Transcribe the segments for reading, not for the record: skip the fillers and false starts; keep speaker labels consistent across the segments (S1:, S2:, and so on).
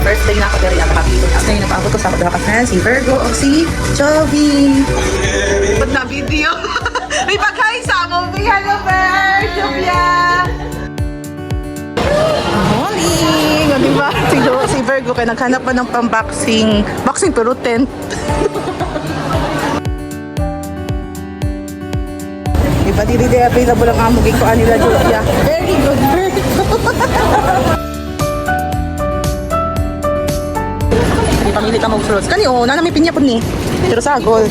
S1: first day na ako diri ang kapito. Kasi napaabot ko sa ako ka friends, si Virgo o si Jovi. Ba't na video? May pagkain sa movie. Hello, Virgo! Jovia! Morning! O, diba? Si Virgo kaya naghanap pa ng pang-boxing. Boxing pero tent. Diba, di available ang amugin ko nila, Jovia. Very good, Virgo! Hindi pamilit ang mag-fruits. Kani, oh, nana may pinya po ni. Pero sagol.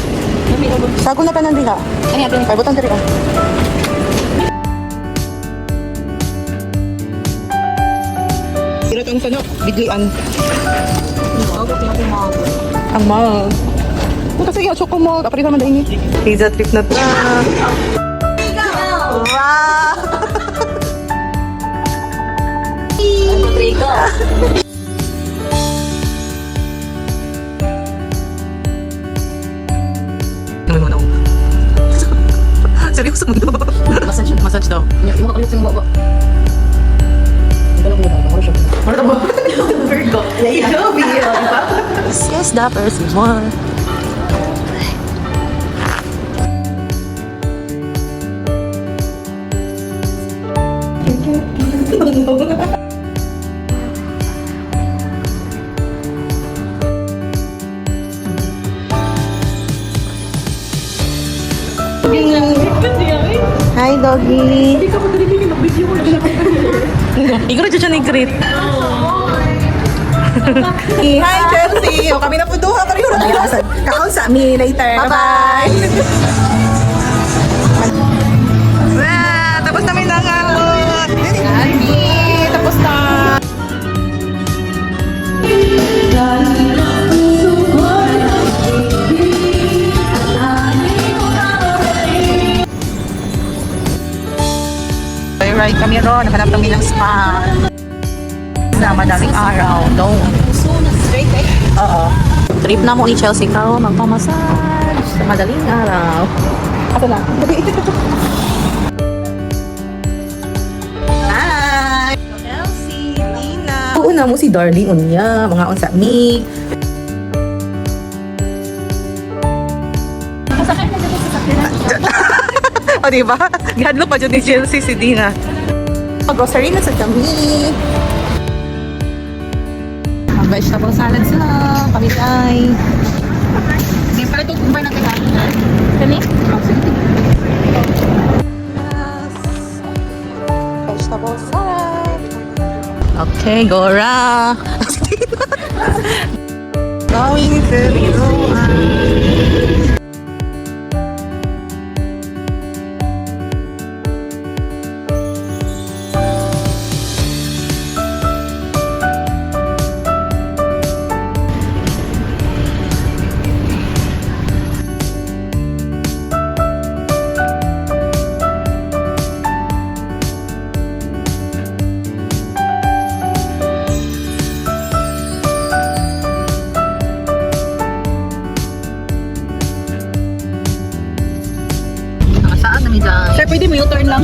S1: Sagol na tanan diha. Ano yan? Paibutan diri, oh. Hirap ang sana, biglian. Ang mahal. Punta sige, choco mall. Kapari naman dahil ni. Pizza trip na ta. Wow! Seryoso mo daw. Massage daw. Yung mga kalit yung baba. Marta ba? Virgo. Jovi. Yes, dappers. More. Hi, doggy. Igro dyan siya ni-greet. Hi, Chelsea. O, kami na po duha. Kakaon sa amin later. Bye-bye. Tapos namin nangalot. Tapos na. Right kami ron, naghanap kami ng spa na madaling araw. No. Oo. Trip na mo ni Chelsea ka, magpamassage sa madaling araw. Asa na? Hi! Chelsea, Dina. Una mo si Darling unya, mga unsa mi. O, diba? Gihadlo pa dyan ni Chelsea si Dina. Grocery na sa kami. Vegetable salad sila. Pamilay. Hindi pala ito kumbay natin ha. Kani? Vegetable salad. Okay, Gora. Going to Roan. Sir, pwede mo U-turn lang?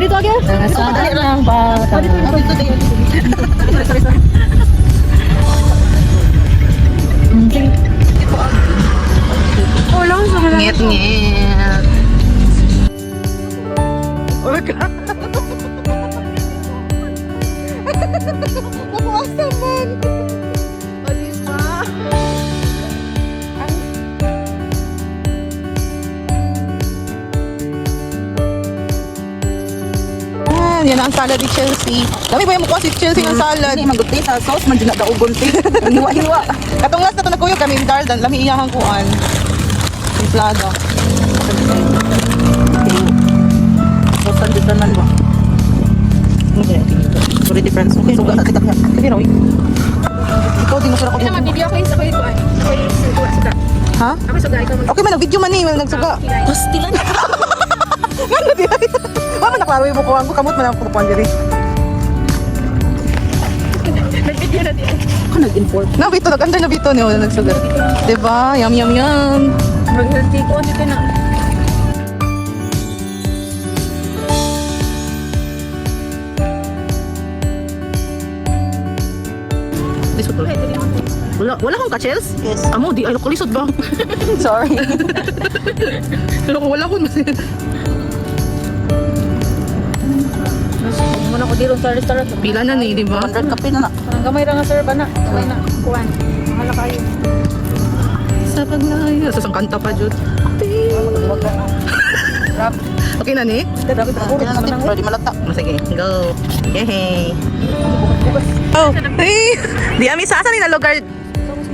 S1: Dito agad? Saan lang ba? Dito din. Sorry. Lang sa mga. Nget. Orga. Nakuwasa man. O, diba? Yan ang salad ni Chelsea. Dami ba yung mukha si Chelsea ng salad? Hindi, maguti sa sauce, man dyan na daugol. Hiwa-hiwa. Katong last na ito nagkuyog kami, Dardan, lami iyahang kuan. Simplado. Sauce dito na ba? Hindi. Sorry, difference. Okay, suga na kita niya. Hindi na, ikaw, di masarap ko.
S2: Ito, mag-video kayo sa kayo kuan.
S1: Ha?
S2: Ako suga, ikaw mag-video.
S1: Okay, man, nag-video man eh. Nagsuga.
S2: Pastilan.
S1: Ano di ay? Mama naklaro yung bukuhan ko. Kamot man ang kukuhan diri.
S2: Nag-video na din.
S1: Ako nag-inform. Nabito, nag-under na bito niyo. Nagsugat. Diba? Yum, yum, yum.
S2: Mag-healthy ko. Ano ka na?
S1: Wala kang ka-chels?
S2: Yes.
S1: Amo, di ay ko lisod ba?
S2: Sorry.
S1: Pero kung wala ko mas.
S2: Muna ko dito sa restaurant.
S1: Pila na ni, di ba?
S2: 100 kape na na. Ang gamay ra nga sir ba na? Gamay na. Kuwan. Mahala kayo.
S1: Sa paglayo. Sa sangkanta pa, Jud.
S2: Wag ka na. Rap.
S1: Okay na ni?
S2: Dapat ako.
S1: Kailan natin? Pero di malata. Sige, go. Yay! Oh, hey! Di ami sa asan ni na lugar?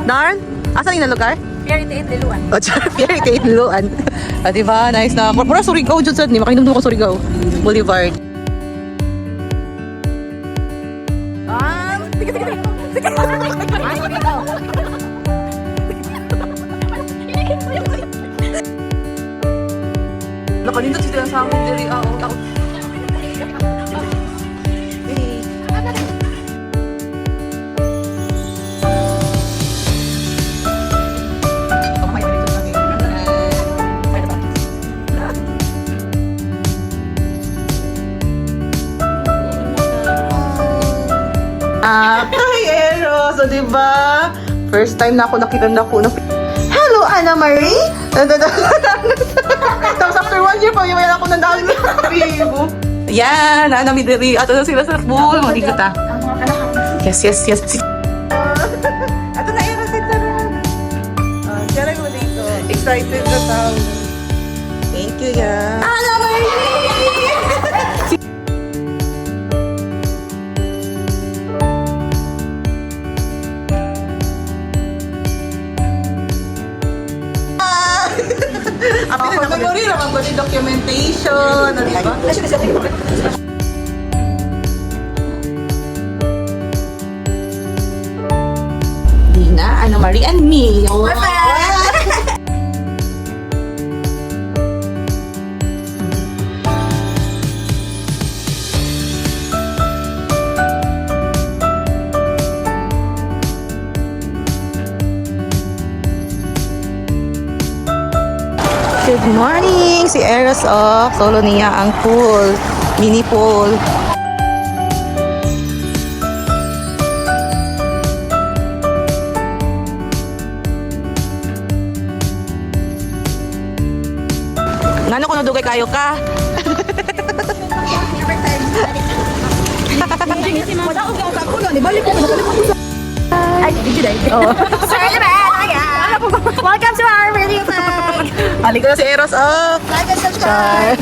S1: Darn? Asan ni na lugar?
S2: Pierre Tate Liluan.
S1: O, Pierre Tate Luan. Diba? Nice na. Pura Surigao, Jud, sad ni. Makinom ko Surigao. Boulevard. Nakalindot sila sa amin diri. Takot. Hi, Eros! So, diba? First time na ako nakita na ako. Hello, Anna Marie! Tapos after 1 year pa, yung ako ng dami na vivo. Yan, Anna Midiri. Ato na sila sa pool. Mag-ikot ah. Yes, yes, yes. Ato na, Eros. Ito na. Siya lang mo dito. Excited na tao. Thank you, ya. Anna Marie! Ako na memory naman ba ni documentation, ano ba? Dina, Anna Marie, and me. Good morning! Si Eros solo niya ang pool. Mini pool. Ngano ko nadugay kayo ka?
S2: Welcome to our video vlog.
S1: Halika na si Eros.
S2: Like and subscribe.